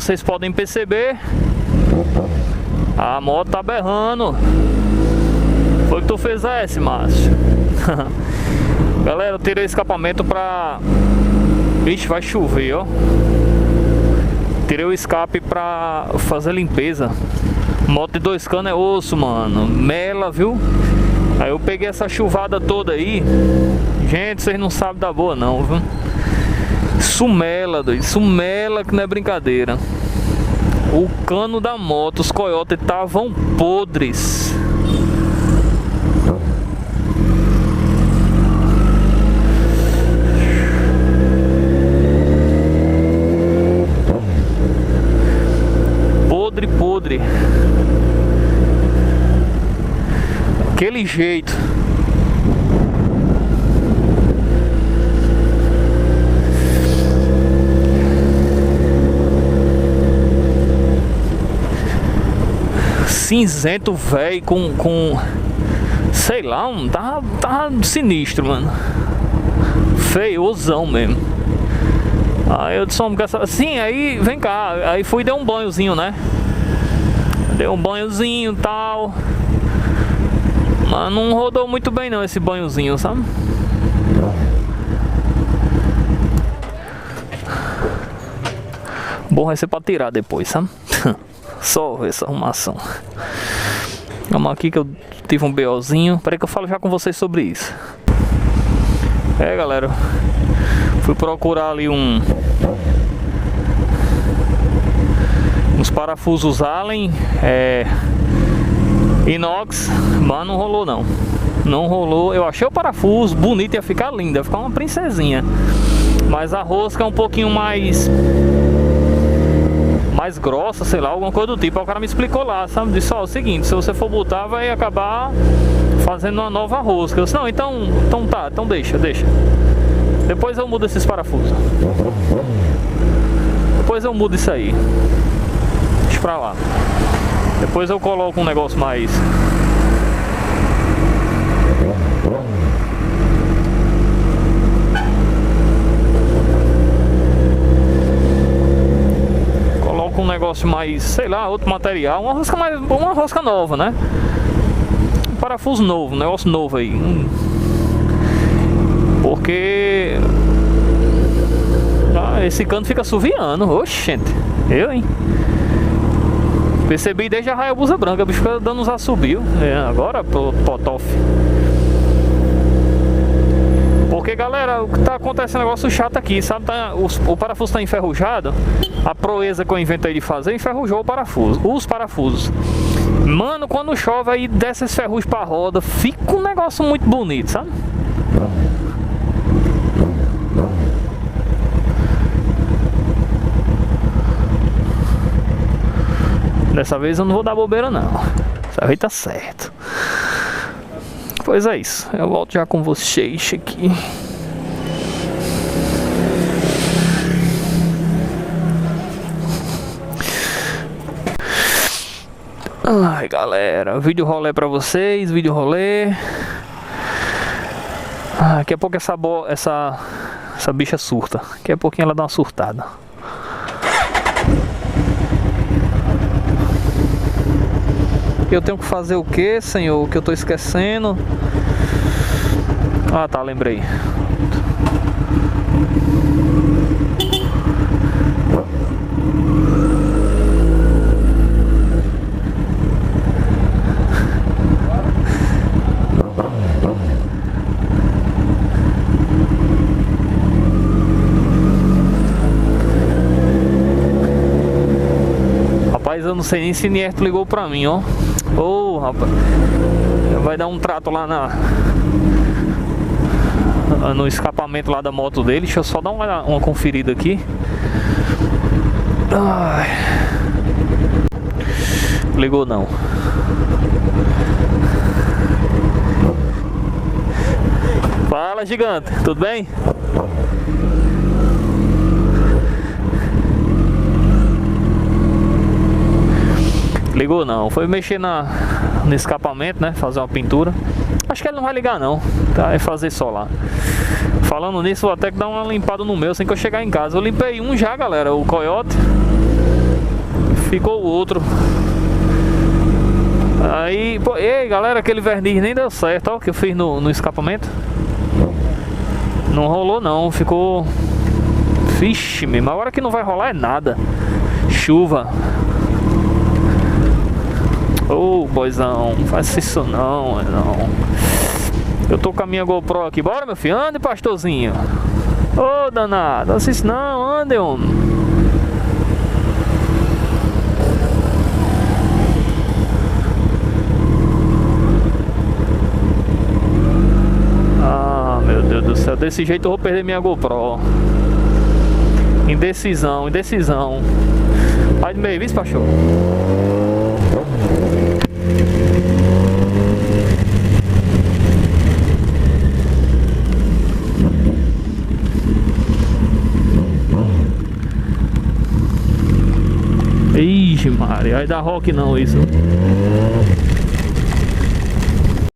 vocês podem perceber, a moto tá berrando. Foi que tu fez esse, Márcio? Galera, eu tirei o escapamento pra... Vixe, vai chover, ó. Tirei o escape pra fazer limpeza. Moto de 2 canos é osso, mano. Mela, viu? Aí eu peguei essa chuvada toda aí. Gente, vocês não sabem da boa não, viu? Isso mela, doido. Isso mela que não é brincadeira. O cano da moto, os coiotes estavam podres. Podre. Aquele jeito. Cinzento, velho, com sei lá, tava sinistro, mano. Feiozão mesmo. Aí eu disse, sim, aí vem cá. Aí fui dar um banhozinho, né? Dei um banhozinho e tal. Mas não rodou muito bem não esse banhozinho, sabe? Bom vai ser pra tirar depois, sabe? Só essa arrumação. Vamos aqui que eu tive um BOzinho. Peraí que eu falo já com vocês sobre isso. É, galera, fui procurar ali uns parafusos Allen inox, mas não rolou não. Não rolou. Eu achei o parafuso bonito, ia ficar lindo, ia ficar uma princesinha. Mas a rosca é um pouquinho mais grossa, sei lá, alguma coisa do tipo. Aí o cara me explicou lá, sabe? Disse, ó, o seguinte, se você for botar, vai acabar fazendo uma nova rosca. Eu disse, não, então tá, então deixa. Depois eu mudo esses parafusos. Depois eu mudo isso aí. Deixa pra lá. Depois eu coloco um negócio mais... Coloco um negócio mais, sei lá, outro material. Uma rosca nova, né? Um parafuso novo, um negócio novo aí. Porque... esse cano fica assoviando. Oxe, gente. Hein? Percebi desde a Hayabusa branca. O bicho fica dando uns assobios. Agora, potof. Porque, galera, o que tá acontecendo é um negócio chato aqui, sabe? O parafuso tá enferrujado. A proeza que eu inventei de fazer enferrujou o parafuso. Os parafusos. Mano, quando chove aí desce esse ferrugem pra roda. Fica um negócio muito bonito, sabe? Dessa vez eu não vou dar bobeira não. Dessa vez tá certo. Pois é isso. Eu volto já com vocês aqui. Ai, galera, vídeo rolê pra vocês, vídeo rolê. Daqui a pouco essa bicha surta. Daqui a pouquinho ela dá uma surtada. Eu tenho que fazer o que, senhor? Que eu tô esquecendo. Ah, tá, lembrei. Rapaz, eu não sei nem se Nierto ligou pra mim, ó. Ô, rapaz, vai dar um trato lá no escapamento lá da moto dele. Deixa eu só dar uma conferida aqui. Ai. Ligou não. Fala, gigante, tudo bem? Ligou não, foi mexer no escapamento, né? Fazer uma pintura. Acho que ele não vai ligar não, tá? É fazer só lá. Falando nisso, vou até que dar uma limpada no meu assim que eu chegar em casa. Eu limpei um já, galera, o coiote. ficou o outro. Aí, pô, ei galera, aquele verniz nem deu certo, ó, que eu fiz no escapamento. Não rolou não, ficou... Vixe, mesmo, agora que não vai rolar é nada. Chuva. Ô, boizão, não faz isso não. Eu tô com a minha GoPro aqui. Bora, meu filho, ande, pastorzinho. Ô, danado, não faça isso não, ande, homem. Ah, meu Deus do céu, desse jeito eu vou perder minha GoPro. Indecisão, indecisão. Vai de meio, viu, pastor? Ixi, Maria, vai dar rock não isso.